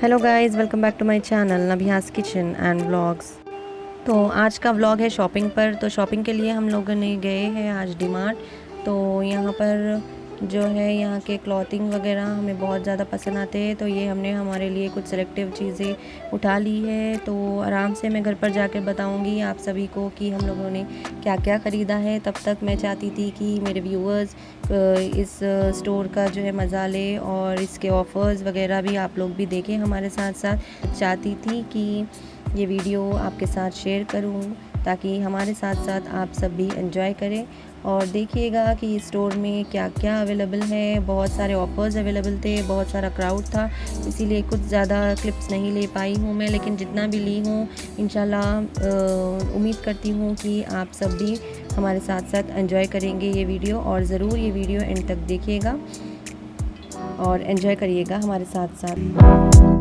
Hello guys, welcome back to my channel Nabiya's kitchen and vlogs. तो आज का vlog है शॉपिंग पर। तो शॉपिंग के लिए हम लोगों ने गए हैं आज डीमार्ट। तो यहाँ पर जो है यहाँ के क्लॉथिंग वगैरह हमें बहुत ज़्यादा पसंद आते हैं, तो ये हमने हमारे लिए कुछ सिलेक्टिव चीज़ें उठा ली है। तो आराम से मैं घर पर जाकर बताऊँगी आप सभी को कि हम लोगों ने क्या क्या ख़रीदा है। तब तक मैं चाहती थी कि मेरे व्यूअर्स इस स्टोर का जो है मज़ा ले और इसके ऑफ़र्स वगैरह भी आप लोग भी देखें हमारे साथ साथ। चाहती थी कि ये वीडियो आपके साथ शेयर करूं ताकि हमारे साथ साथ आप सब भी एंजॉय करें और देखिएगा कि स्टोर में क्या क्या अवेलेबल है। बहुत सारे ऑफ़र्स अवेलेबल थे, बहुत सारा क्राउड था, इसीलिए कुछ ज़्यादा क्लिप्स नहीं ले पाई हूँ मैं, लेकिन जितना भी ली हूँ इंशाल्लाह उम्मीद करती हूँ कि आप सब भी हमारे साथ साथ एंजॉय करेंगे ये वीडियो। और ज़रूर ये वीडियो एंड तक देखिएगा और एंजॉय करिएगा हमारे साथ साथ।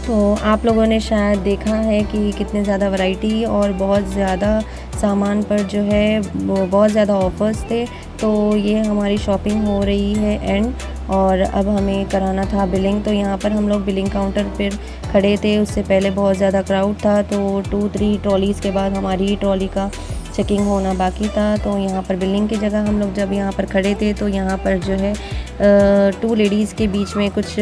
तो आप लोगों ने शायद देखा है कि कितने ज़्यादा वैरायटी और बहुत ज़्यादा सामान पर जो है वो बहुत ज़्यादा ऑफ़र्स थे। तो ये हमारी शॉपिंग हो रही है एंड और अब हमें कराना था बिलिंग। तो यहाँ पर हम लोग बिलिंग काउंटर पर खड़े थे, उससे पहले बहुत ज़्यादा क्राउड था। तो 2-3 ट्रॉलीज़ के बाद हमारी ही ट्रॉली का चेकिंग होना बाकी था। तो यहाँ पर बिलिंग की जगह हम लोग जब यहाँ पर खड़े थे तो यहाँ पर जो है 2 लेडीज़ के बीच में कुछ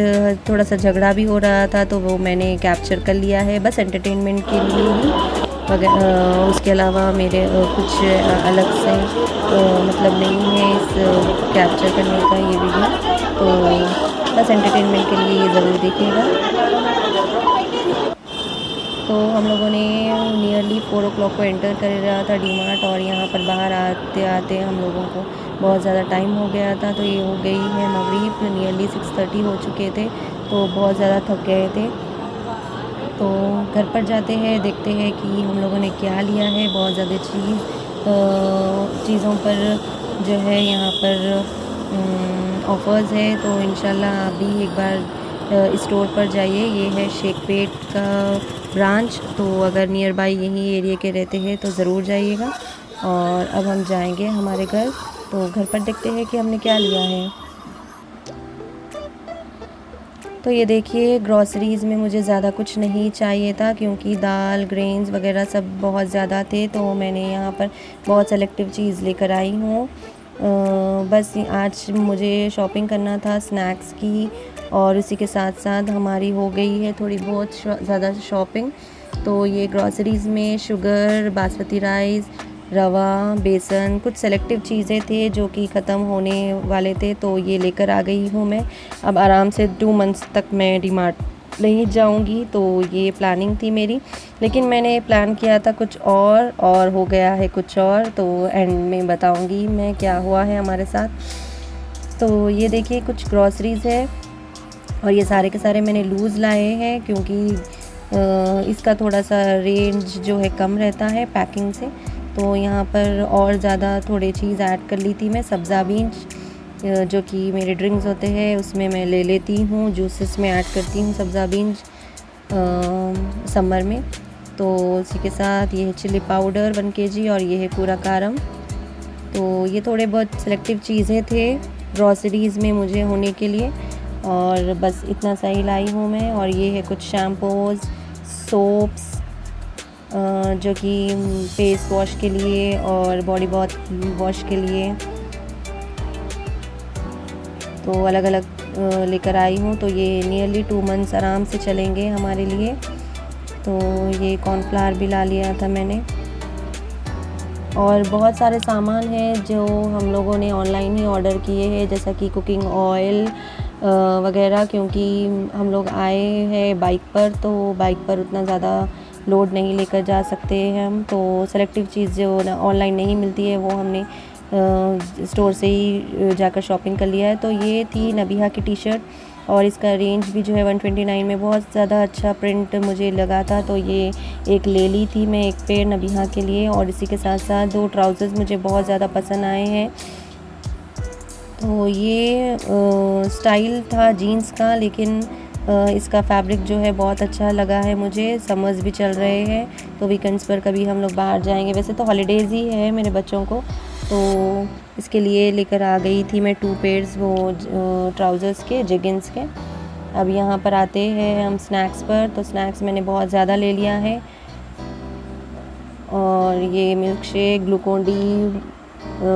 थोड़ा सा झगड़ा भी हो रहा था, तो वो मैंने कैप्चर कर लिया है बस एंटरटेनमेंट के लिए ही। उसके अलावा मेरे कुछ अलग से मतलब नहीं है इस कैप्चर करने का ये वीडियो, तो बस एंटरटेनमेंट के लिए ये ज़रूर देखिएगा। तो हम लोगों ने नियरली 4 o'clock को एंटर कर रहा था डीमार्ट और यहाँ पर बाहर आते आते हम लोगों को बहुत ज़्यादा टाइम हो गया था। तो ये हो गई है मगरिब, नियरली 6:30 हो चुके थे, तो बहुत ज़्यादा थक गए थे। तो घर पर जाते हैं, देखते हैं कि हम लोगों ने क्या लिया है। बहुत ज़्यादा चीज़ों पर जो है यहाँ पर ऑफ़र्स है, तो इंशाल्लाह आप भी एक बार स्टोर पर जाइए। ये है शेखपेट का ब्रांच, तो अगर नियर बाई यहीं एरिया के रहते हैं तो ज़रूर जाइएगा। और अब हम जाएंगे हमारे घर, तो घर पर देखते हैं कि हमने क्या लिया है। तो ये देखिए ग्रॉसरीज़ में मुझे ज़्यादा कुछ नहीं चाहिए था क्योंकि दाल ग्रेन्स वगैरह सब बहुत ज़्यादा थे, तो मैंने यहाँ पर बहुत सेलेक्टिव चीज़ लेकर आई हूँ। बस आज मुझे शॉपिंग करना था स्नैक्स की और उसी के साथ साथ हमारी हो गई है थोड़ी बहुत ज़्यादा शॉपिंग। तो ये ग्रॉसरीज़ में शुगर, बासमती राइस, रवा, बेसन, कुछ सेलेक्टिव चीज़ें थे जो कि ख़त्म होने वाले थे, तो ये लेकर आ गई हूँ मैं। अब आराम से 2 मंथ्स तक मैं डीमार्ट नहीं जाऊंगी, तो ये प्लानिंग थी मेरी। लेकिन मैंने प्लान किया था कुछ और हो गया है कुछ और, तो एंड में बताऊंगी मैं क्या हुआ है हमारे साथ। तो ये देखिए कुछ ग्रॉसरीज़ है और ये सारे के सारे मैंने लूज़ लाए हैं, क्योंकि इसका थोड़ा सा रेंज जो है कम रहता है पैकिंग से। तो यहाँ पर और ज़्यादा थोड़ी चीज़ ऐड कर ली थी मैं। सब्ज़ा बीज जो कि मेरे ड्रिंक्स होते हैं उसमें मैं ले लेती हूँ, जूसेस में ऐड करती हूँ सब्ज़ा बीज समर में। तो उसी के साथ ये है चिली पाउडर 1 kg और ये है पूरा कारम। तो ये थोड़े बहुत सेलेक्टिव चीज़ें थे ग्रॉसरीज़ में मुझे होने के लिए, और बस इतना सा ही लाई हूँ मैं। और ये है कुछ शैम्पूज़, सोप्स जो कि फेस वॉश के लिए और बॉडी वॉश के लिए, तो अलग अलग लेकर आई हूँ। तो ये नियरली 2 मंथ्स आराम से चलेंगे हमारे लिए। तो ये कॉर्नफ्लावर भी ला लिया था मैंने, और बहुत सारे सामान हैं जो हम लोगों ने ऑनलाइन ही ऑर्डर किए हैं, जैसा कि कुकिंग ऑयल वगैरह, क्योंकि हम लोग आए हैं बाइक पर, तो बाइक पर उतना ज़्यादा लोड नहीं लेकर जा सकते हैं हम। तो सेलेक्टिव चीज़ जो ऑनलाइन नहीं मिलती है वो हमने स्टोर से ही जाकर शॉपिंग कर लिया है। तो ये थी नबिहा की टी शर्ट, और इसका रेंज भी जो है 129 में बहुत ज़्यादा अच्छा प्रिंट मुझे लगा था, तो ये एक ले ली थी मैं, एक पेयर नबिहा के लिए। और इसी के साथ साथ 2 ट्राउज़र्स मुझे बहुत ज़्यादा पसंद आए हैं। तो ये स्टाइल था जीन्स का, लेकिन इसका फैब्रिक जो है बहुत अच्छा लगा है मुझे। समर्स भी चल रहे हैं, तो वीकेंड्स पर कभी हम लोग बाहर जाएंगे, वैसे तो हॉलीडेज़ ही है मेरे बच्चों को, तो इसके लिए लेकर आ गई थी मैं 2 पेयर्स वो ट्राउज़र्स के, जेगिंस के। अब यहाँ पर आते हैं हम स्नैक्स पर। तो स्नैक्स मैंने बहुत ज़्यादा ले लिया है, और ये milkshake, Glucon D,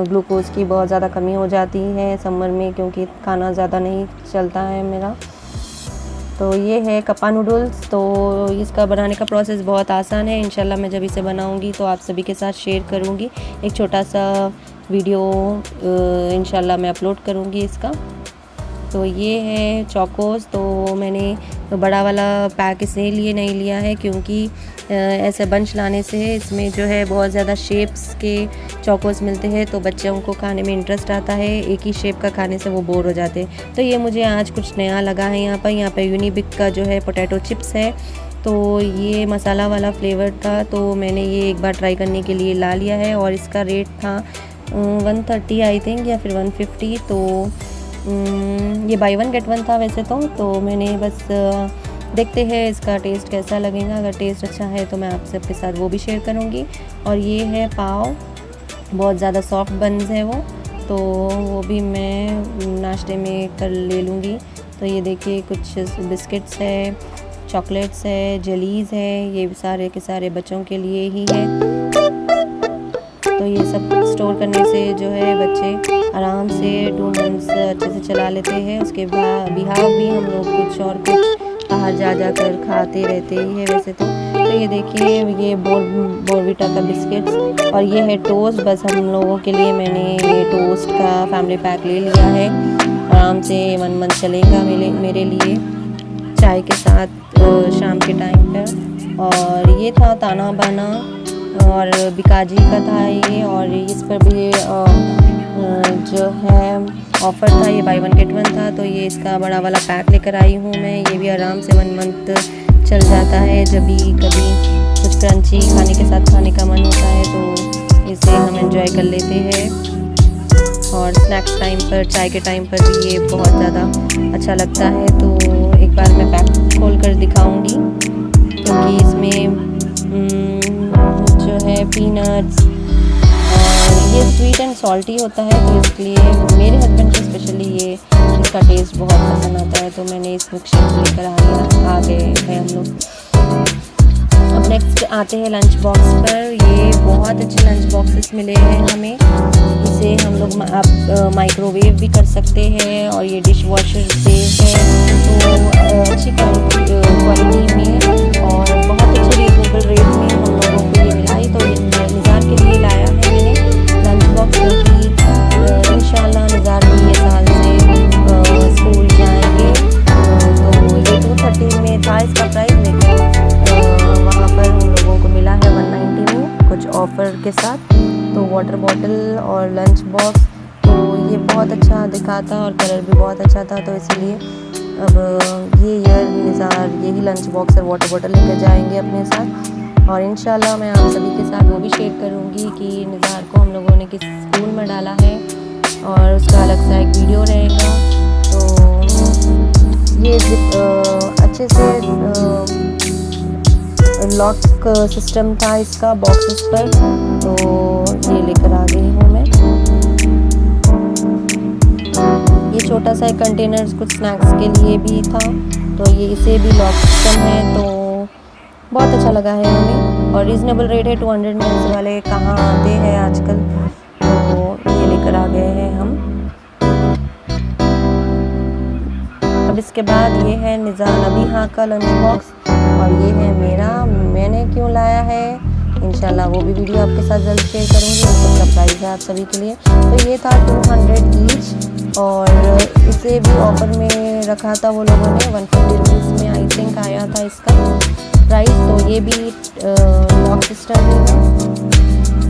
glucose की बहुत ज़्यादा कमी हो जाती है समर में, क्योंकि खाना ज़्यादा नहीं चलता है मेरा। तो ये है कप्पा नूडल्स। तो इसका बनाने का प्रोसेस बहुत आसान है। इंशाल्लाह मैं जब इसे बनाऊंगी तो आप सभी के साथ शेयर करूंगी। एक छोटा सा वीडियो इंशाल्लाह मैं अपलोड करूंगी इसका। तो ये है चोकोस। तो मैंने बड़ा वाला पैक इसलिए नहीं लिया है क्योंकि ऐसे बंच लाने से इसमें जो है बहुत ज़्यादा शेप्स के चोकोस मिलते हैं, तो बच्चों को खाने में इंटरेस्ट आता है। एक ही शेप का खाने से वो बोर हो जाते हैं। तो ये मुझे आज कुछ नया लगा है। यहाँ पर यूनिबिक का जो है पोटैटो चिप्स है, तो ये मसाला वाला फ्लेवर था, तो मैंने ये एक बार ट्राई करने के लिए ला लिया है। और इसका रेट था 130 आई थिंक, या फिर 150। तो ये बाय 1 गेट 1 था वैसे तो मैंने बस देखते हैं इसका टेस्ट कैसा लगेगा। अगर टेस्ट अच्छा है तो मैं आप सबके साथ वो भी शेयर करूँगी। और ये है पाव, बहुत ज़्यादा सॉफ्ट बन्स है वो, तो वो भी मैं नाश्ते में कर ले लूँगी। तो ये देखिए कुछ बिस्किट्स है, चॉकलेट्स है, जेलीज़ है, ये सारे के सारे बच्चों के लिए ही है। तो ये सब स्टोर करने से जो है बच्चे आराम से 2 मंथ्स अच्छे से चला लेते हैं। उसके बाद बिहार भी हम लोग कुछ और कुछ बाहर जा कर खाते रहते ही हैं वैसे तो। ये देखिए ये बोर्नवीटा का बिस्किट्स, और ये है टोस्ट। बस हम लोगों के लिए मैंने ये टोस्ट का फैमिली पैक ले लिया है। आराम से 1 मंथ चलेगा मेरे लिए चाय के साथ शाम के टाइम पर। और ये था ताना बाना और बिकाजी का था ये, और इस पर भी जो है ऑफ़र था, ये बाय 1 गेट 1 था। तो ये इसका बड़ा वाला पैक लेकर आई हूँ मैं। ये भी आराम से 1 मंथ चल जाता है। जब भी कभी कुछ क्रंची खाने के साथ खाने का मन होता है तो इसे हम एंजॉय कर लेते हैं। और स्नैक्स टाइम पर, चाय के टाइम पर भी ये बहुत ज़्यादा अच्छा लगता है। तो एक बार मैं पैक खोल कर दिखाऊँगी, क्योंकि इसमें जो है पीनट्स, और ये स्वीट एंड सॉल्टी होता है, तो इसलिए मेरे हस्बैंड को स्पेशली ये इसका टेस्ट बहुत पसंद आता है। तो मैंने इस मिल्क शेक लेकर आ गए हैं हम लोग। अब नेक्स्ट आते हैं लंच बॉक्स पर। ये बहुत अच्छे लंच बॉक्सेस मिले हैं हमें। इसे हम लोग आप माइक्रोवेव भी कर सकते हैं, और ये डिश वॉशर से है, तो अच्छी क्वालिटी में और बहुत अच्छे रीजनेबल रेट में हम लोगों को ये मिला है। तो ये निज़ार के लिए लाया है वाटर बॉटल और लंच बॉक्स, तो ये बहुत अच्छा दिखा था और कलर भी बहुत अच्छा था, तो इसीलिए अब ये ईयर निज़ार यही लंच बॉक्स और वाटर बॉटल लेकर जाएंगे अपने साथ। और इंशाल्लाह मैं आप सभी के साथ वो भी शेयर करूँगी कि निज़ार को हम लोगों ने किस स्कूल में डाला है और उसका अलग सा एक वीडियो रहेगा। तो ये अच्छे से लॉक सिस्टम था इसका बॉक्सेस पर, तो ये लेकर आ गई हूँ मैं। ये छोटा सा एक कंटेनर कुछ स्नैक्स के लिए भी था, तो ये इसे भी लॉक सिस्टम है, तो बहुत अच्छा लगा है हमें और रीज़नेबल रेट है। 200 ml वाले कहाँ आते हैं आजकल, तो ये लेकर आ गए हैं हम। अब इसके बाद ये है नबीहा का लंच बॉक्स और ये है मेरा, मैंने क्यों लाया है इंशाल्लाह वो भी वीडियो आपके साथ जल्द शेयर करूँगी। उसका सरप्राइज़ है आप सभी के लिए। तो ये था 200 ईच और इसे भी ऑफर में रखा था वो लोगों ने, 150 रुपीज़ में आई थिंक आया था इसका प्राइस। तो ये भी लॉक सिस्टम है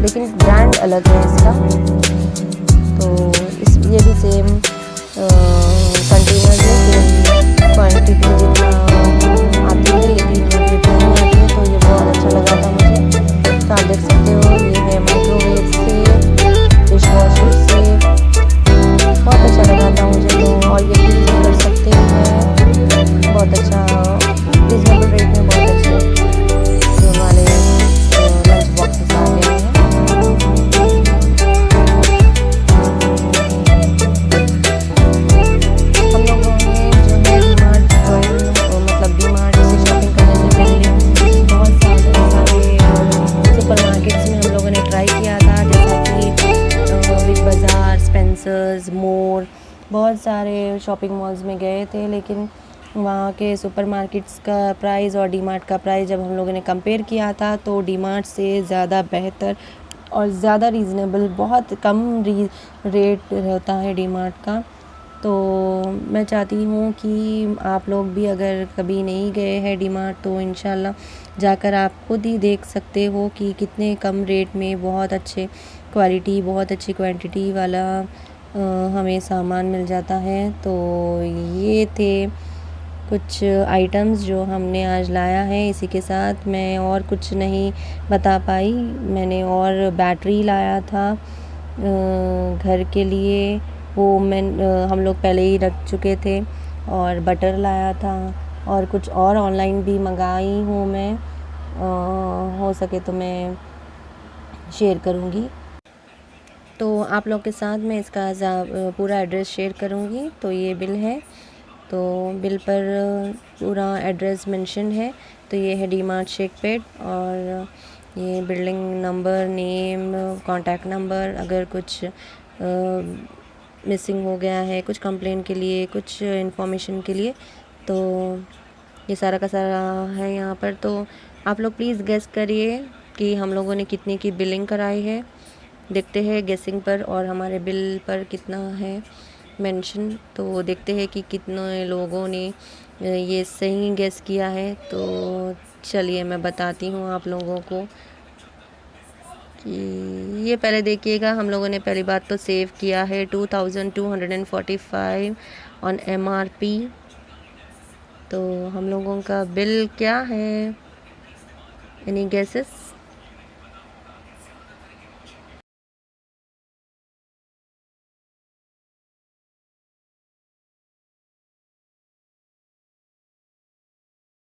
लेकिन ब्रांड अलग है इसका, तो ये भी सेम कंटेनर है, क्वांटिटी जितना आती है लेकिन जितना नहीं आती है, तो ये बहुत अच्छा लगा था मुझे। तो आप देख सकते हो ये है माइक्रोवेव से, डिश वॉशर से, बहुत अच्छा लगा था मुझे। तो और ये भी कर सकते हैं, बहुत अच्छा रीजनेबल रेट में बहुत अच्छे वाले लंच बॉक्सेस आ गए हैं। हम लोगों ने जो है डीमार्ट मतलब डीमार्ट से शॉपिंग करने से पहले बहुत सारे सुपरमार्केट्स में हम लोगों ने ट्राई किया था, जैसा कि बिग बाज़ार, स्पेंसर्स, मोर, बहुत सारे शॉपिंग मॉल्स में गए थे, लेकिन वहाँ के सुपरमार्केट्स का प्राइस और डीमार्ट का प्राइस जब हम लोगों ने कंपेयर किया था, तो डीमार्ट से ज़्यादा बेहतर और ज़्यादा रीज़नेबल, बहुत कम रेट होता है डीमार्ट का। तो मैं चाहती हूँ कि आप लोग भी अगर कभी नहीं गए हैं डीमार्ट, तो इंशाल्लाह जाकर आप खुद ही देख सकते हो कि कितने कम रेट में बहुत अच्छे क्वालिटी, बहुत अच्छी क्वांटिटी वाला हमें सामान मिल जाता है। तो ये थे कुछ आइटम्स जो हमने आज लाया है। इसी के साथ मैं और कुछ नहीं बता पाई, मैंने और बैटरी लाया था घर के लिए, वो हम लोग पहले ही रख चुके थे, और बटर लाया था और कुछ और ऑनलाइन भी मंगाई हूँ मैं, हो सके तो मैं शेयर करूँगी। तो आप लोग के साथ मैं इसका पूरा एड्रेस शेयर करूँगी। तो ये बिल है, तो बिल पर पूरा एड्रेस मेंशन है। तो ये है डीमार्ट शेखपेट और ये building number, name, contact number, अगर कुछ मिसिंग हो गया है, कुछ कंप्लेंट के लिए, कुछ इन्फॉर्मेशन के लिए, तो ये सारा का सारा है यहाँ पर। तो आप लोग प्लीज़ गेस करिए कि हम लोगों ने कितने की बिलिंग कराई है। देखते हैं गेसिंग पर और हमारे बिल पर कितना है मेंशन, तो देखते हैं कि कितने लोगों ने ये सही गेस किया है। तो चलिए मैं बताती हूँ आप लोगों को कि ये पहले देखिएगा, हम लोगों ने पहली बात तो सेव किया है 2245 ऑन MRP। तो हम लोगों का बिल क्या है, एनी गेसेस?